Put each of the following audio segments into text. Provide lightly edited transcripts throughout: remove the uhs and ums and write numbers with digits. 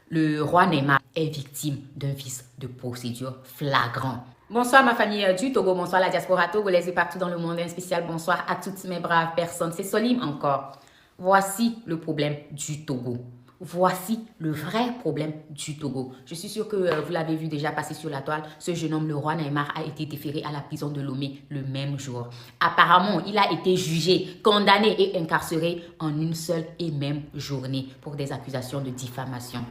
Le roi Neymar est victime d'un vice de procédure flagrant. Bonsoir ma famille du Togo, bonsoir la diaspora togolaise et partout dans le monde, un spécial bonsoir à toutes mes braves personnes. C'est Solim encore. Voici le problème du Togo. Voici le vrai problème du Togo. Je suis sûre que vous l'avez vu déjà passer sur la toile. Ce jeune homme, le roi Neymar, a été déféré à la prison de Lomé le même jour. Apparemment, il a été jugé, condamné et incarcéré en une seule et même journée pour des accusations de diffamation.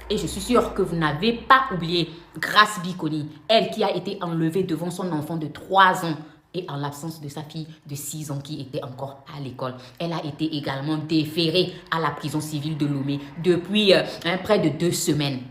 Et je suis sûre que vous n'avez pas oublié Grace Bikoni, elle qui a été enlevée devant son enfant de 3 ans et en l'absence de sa fille de 6 ans qui était encore à l'école. Elle a été également déférée à la prison civile de Lomé depuis près de 2 semaines.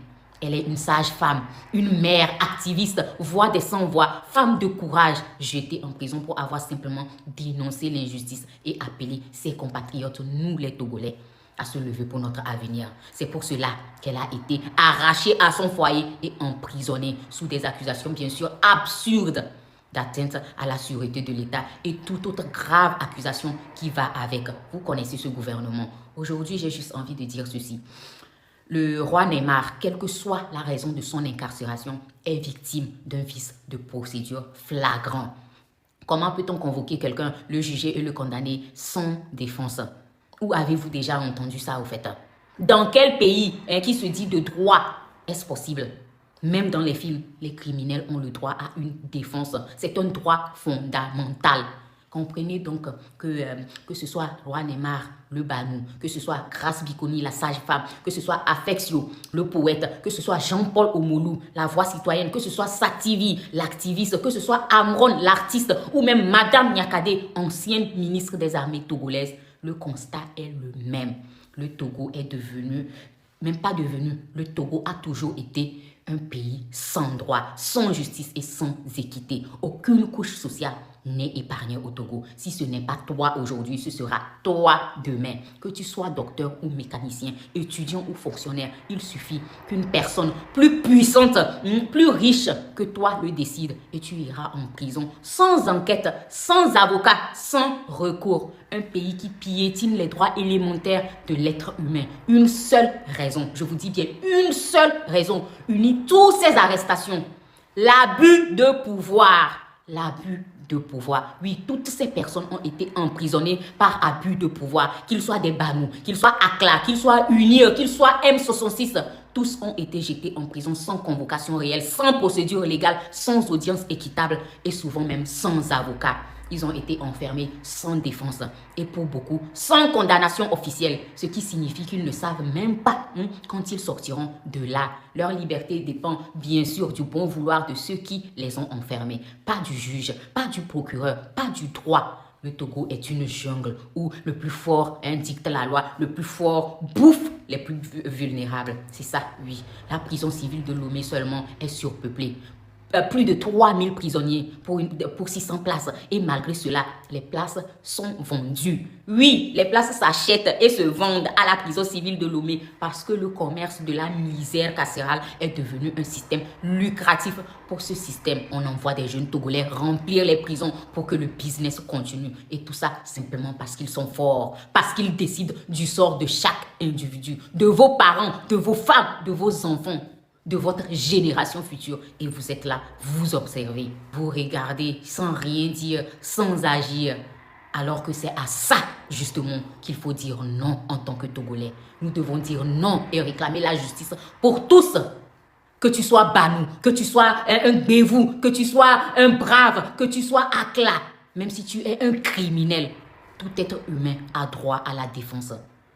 Elle est une sage-femme, une mère activiste, voix des sans-voix, femme de courage, jetée en prison pour avoir simplement dénoncé l'injustice et appelé ses compatriotes, nous les Togolais, à se lever pour notre avenir. C'est pour cela qu'elle a été arrachée à son foyer et emprisonnée sous des accusations bien sûr absurdes d'atteinte à la sûreté de l'État et toute autre grave accusation qui va avec. Vous connaissez ce gouvernement. Aujourd'hui, j'ai juste envie de dire ceci. Le roi Neymar, quelle que soit la raison de son incarcération, est victime d'un vice de procédure flagrant. Comment peut-on convoquer quelqu'un, le juger et le condamner sans défense? Où avez-vous déjà entendu ça au fait? Dans quel pays qui se dit de droit est-ce possible? Même dans les films, les criminels ont le droit à une défense. C'est un droit fondamental. Comprenez donc que ce soit Roi Neymar, le Banou, que ce soit Grace Bikoni, la sage-femme, que ce soit Afexio, le poète, que ce soit Jean-Paul Omolou, la voix citoyenne, que ce soit Sativi, l'activiste, que ce soit Amron, l'artiste, ou même Madame Nyakade, ancienne ministre des armées togolaises, le constat est le même. Le Togo est devenu, même pas devenu, le Togo a toujours été un pays sans droit, sans justice et sans équité. Aucune couche sociale n'est épargnée au Togo. Si ce n'est pas toi aujourd'hui, ce sera toi demain. Que tu sois docteur ou mécanicien, étudiant ou fonctionnaire, il suffit qu'une personne plus puissante, plus riche que toi le décide et tu iras en prison sans enquête, sans avocat, sans recours. Un pays qui piétine les droits élémentaires de l'être humain. Une seule raison, je vous dis bien une seule raison, unit toutes ces arrestations. L'abus de pouvoir. L'abus de pouvoir. Oui, toutes ces personnes ont été emprisonnées par abus de pouvoir. Qu'ils soient des Banous, qu'ils soient ACLA, qu'ils soient UNIR, qu'ils soient M66. Tous ont été jetés en prison sans convocation réelle, sans procédure légale, sans audience équitable et souvent même sans avocat. Ils ont été enfermés sans défense et pour beaucoup sans condamnation officielle, ce qui signifie qu'ils ne savent même pas quand ils sortiront de là. Leur liberté dépend bien sûr du bon vouloir de ceux qui les ont enfermés, pas du juge, pas du procureur, pas du droit. Le Togo est une jungle où le plus fort dicte la loi, le plus fort bouffe les plus vulnérables. C'est ça, oui. La prison civile de Lomé seulement est surpeuplée. Plus de 3000 prisonniers pour 600 places. Et malgré cela, les places sont vendues. Oui, les places s'achètent et se vendent à la prison civile de Lomé parce que le commerce de la misère carcérale est devenu un système lucratif. Pour ce système, on envoie des jeunes Togolais remplir les prisons pour que le business continue. Et tout ça simplement parce qu'ils sont forts, parce qu'ils décident du sort de chaque individu, de vos parents, de vos femmes, de vos enfants, de votre génération future. Et vous êtes là, vous observez, vous regardez sans rien dire, sans agir. Alors que c'est à ça, justement, qu'il faut dire non en tant que Togolais. Nous devons dire non et réclamer la justice pour tous. Que tu sois Banou, que tu sois un Bévou, que tu sois un brave, que tu sois Akla. Même si tu es un criminel, tout être humain a droit à la défense.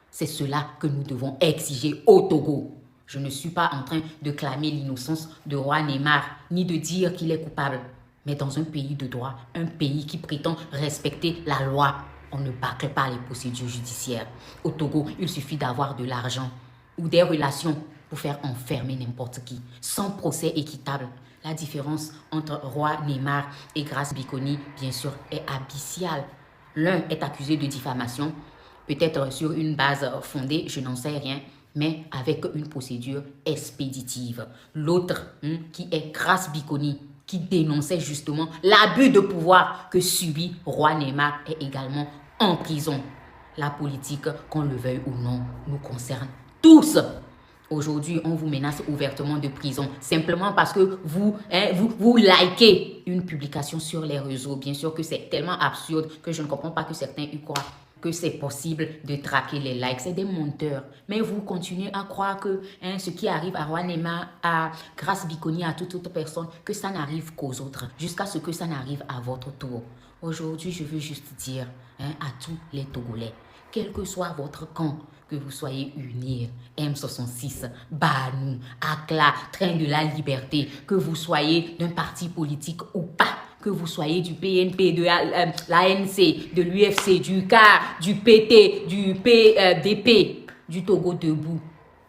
C'est cela que nous devons exiger au Togo. Je ne suis pas en train de clamer l'innocence de roi Neymar, ni de dire qu'il est coupable. Mais dans un pays de droit, un pays qui prétend respecter la loi, on ne bâcle pas les procédures judiciaires. Au Togo, il suffit d'avoir de l'argent ou des relations pour faire enfermer n'importe qui, sans procès équitable. La différence entre roi Neymar et Grace Bikoni, bien sûr, est abyssale. L'un est accusé de diffamation, peut-être sur une base fondée, je n'en sais rien, mais avec une procédure expéditive. L'autre, qui est Grace Bikoni, qui dénonçait justement l'abus de pouvoir que subit roi Neymar, est également en prison. La politique, qu'on le veuille ou non, nous concerne tous. Aujourd'hui, on vous menace ouvertement de prison simplement parce que vous likez une publication sur les réseaux. Bien sûr que c'est tellement absurde que je ne comprends pas que certains y croient que c'est possible de traquer les likes. C'est des menteurs. Mais vous continuez à croire que ce qui arrive à Roi Nema, à Grace Biconi, à toute autre personne, que ça n'arrive qu'aux autres, jusqu'à ce que ça n'arrive à votre tour. Aujourd'hui, je veux juste dire à tous les Togolais, quel que soit votre camp, que vous soyez UNIR, M66, Banou, ACLA, Train de la Liberté, que vous soyez d'un parti politique ou pas, que vous soyez du PNP, de l'ANC, de l'UFC, du CAR, du PT, du PDP, du Togo debout,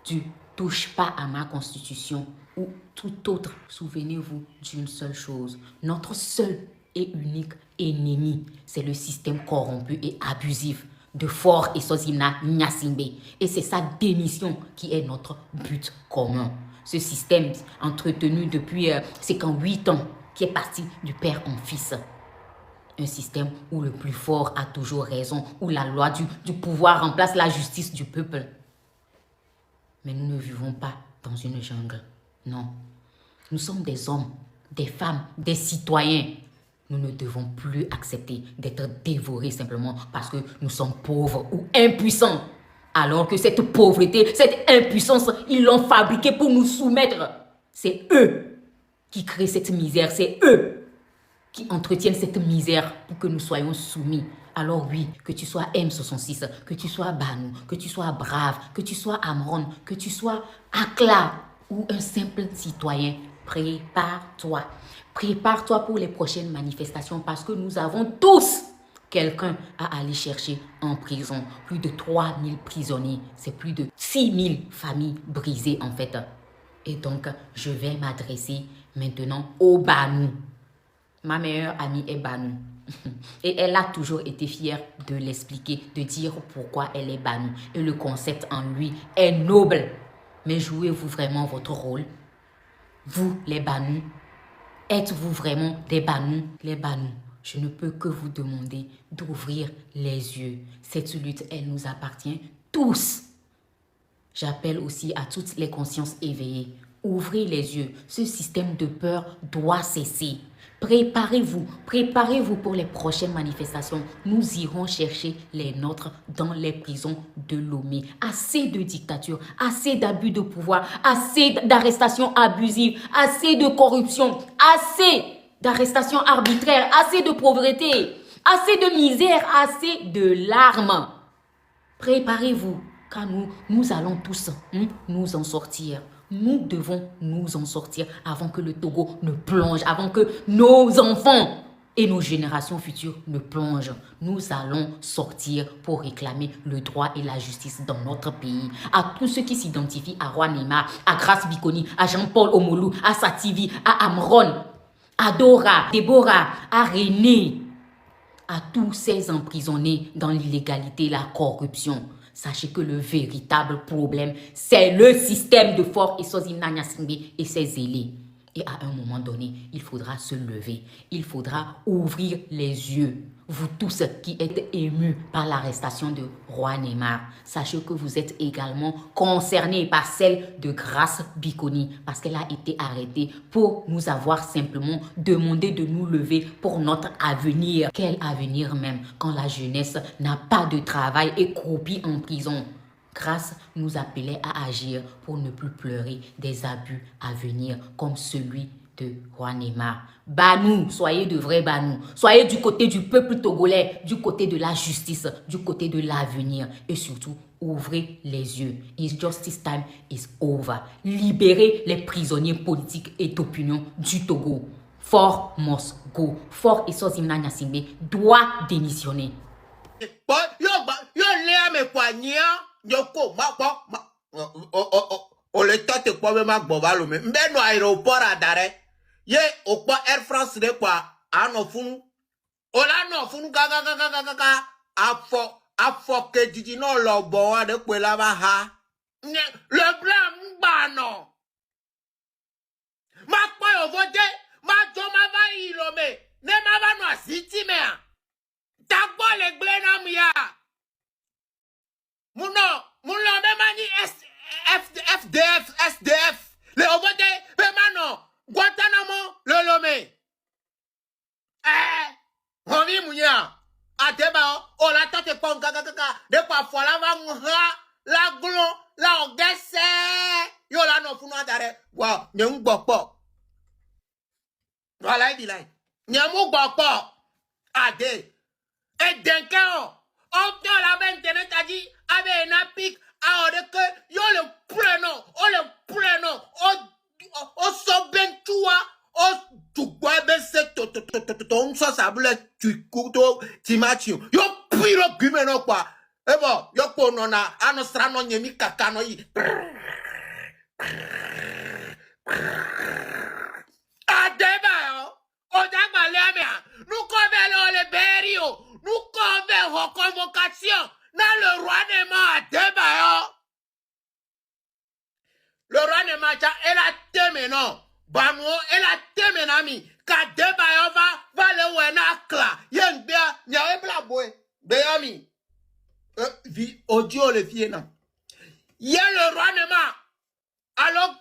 du touche pas à ma constitution ou tout autre. Souvenez-vous d'une seule chose, notre seul et unique ennemi, c'est le système corrompu et abusif de Faure Esozimna Gnassingbé. Et c'est sa démission qui est notre but commun. Ce système entretenu depuis 58 ans, qui est parti du père en fils. Un système où le plus fort a toujours raison, où la loi du pouvoir remplace la justice du peuple. Mais nous ne vivons pas dans une jungle. Non. Nous sommes des hommes, des femmes, des citoyens. Nous ne devons plus accepter d'être dévorés simplement parce que nous sommes pauvres ou impuissants. Alors que cette pauvreté, cette impuissance, ils l'ont fabriquée pour nous soumettre. C'est eux qui créent cette misère. C'est eux qui entretiennent cette misère pour que nous soyons soumis. Alors oui, que tu sois M66, que tu sois Banou, que tu sois Brave, que tu sois Amron, que tu sois Akla ou un simple citoyen, prépare-toi. Prépare-toi pour les prochaines manifestations parce que nous avons tous quelqu'un à aller chercher en prison. Plus de 3000 prisonniers, c'est plus de 6000 familles brisées en fait. Et donc, je vais m'adresser maintenant au Banou. Ma meilleure amie est Banou. Et elle a toujours été fière de l'expliquer, de dire pourquoi elle est Banou. Et le concept en lui est noble. Mais jouez-vous vraiment votre rôle? Vous, les Banous, êtes-vous vraiment des Banous? Les Banous, je ne peux que vous demander d'ouvrir les yeux. Cette lutte, elle nous appartient tous. J'appelle aussi à toutes les consciences éveillées. Ouvrez les yeux. Ce système de peur doit cesser. Préparez-vous pour les prochaines manifestations. Nous irons chercher les nôtres dans les prisons de Lomé. Assez de dictature, assez d'abus de pouvoir, assez d'arrestations abusives, assez de corruption, assez d'arrestations arbitraires, assez de pauvreté, assez de misère, assez de larmes. Préparez-vous, car nous allons tous nous en sortir. Nous devons nous en sortir avant que le Togo ne plonge, avant que nos enfants et nos générations futures ne plongent. Nous allons sortir pour réclamer le droit et la justice dans notre pays. À tous ceux qui s'identifient à Roi Nema, à Grace Biconi, à Jean-Paul Omolou, à Sativi, à Amron, à Dora, Déborah, à René, à tous ces emprisonnés dans l'illégalité, la corruption. Sachez que le véritable problème, c'est le système de Faure Esozimna Gnassingbé et ses zélés. Et à un moment donné, il faudra se lever. Il faudra ouvrir les yeux. Vous tous qui êtes émus par l'arrestation de Roi Neymar, sachez que vous êtes également concernés par celle de Grace Biconi parce qu'elle a été arrêtée pour nous avoir simplement demandé de nous lever pour notre avenir. Quel avenir même quand la jeunesse n'a pas de travail et croupit en prison? Grace nous appelait à agir pour ne plus pleurer des abus à venir comme celui de Roi Neymar. Banou, soyez de vrais Banou. Soyez du côté du peuple togolais, du côté de la justice, du côté de l'avenir. Et surtout, ouvrez les yeux. It's justice time is over. Libérez les prisonniers politiques et d'opinion du Togo. Faure must go. Faure Esozimna Gnassingbé doit démissionner. O le tɔ te kpɔ be ma gbɔ va lo me n bɛ nɔ aéroport aɖa ye o kpɔ Air France ɖe kpɔa anɔ funu o la nɔ funu kakakakaka afɔ ke didi nɔ lɔbɔ wa ɖe kpoe la va ha le blanc n gba nɔ ma kpɔ yovo de ma dzo ma va yi lo me ne ma va nɔ aziti mea tagbɔ le gble na mu ya munɔ be ma nyi FDF no funu adare wa nyem gbopo wala di lai nyem gbopo ade e denke o to la ben internet a dit avec na pic a ode que yo le preno o so ben tua o tu gwa ben se to so sabule tu kuto timati yo piro gume no kwa ebo yo ko no na ano sra no nyemi kaka no yi adeba yo o dagba le amia nous convélons le berio nous convélons convocation dans le roi de ma adeba yo le roi de ma elle a teme non banu elle a teme nami ka deba yo va le wena kla yen bia nya e bla boy Béami, audio le fille non. Il y a le roi de ma. Alors,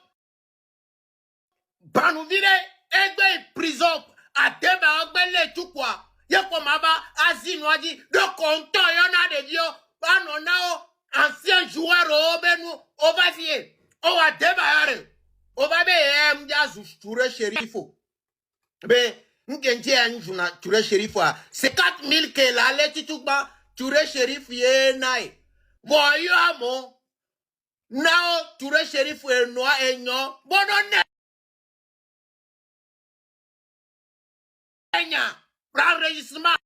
banou vire, egbe prison, à débat, ogbe tout quoi. Il y a comme aba, asino dit, de content, il y en a des vieux, banonao, ancien joueur, au benou, au vasier, au à débat, au va m'dia touré shérifo. Mais, n'kenji anjuna touré shérifo, c'est 4000 que la leti tout bas. Touré shérif ye nai. Voyons amo. Nao touré shérif ye noa e nyon. Bono ne. Enya. L'enregistrement.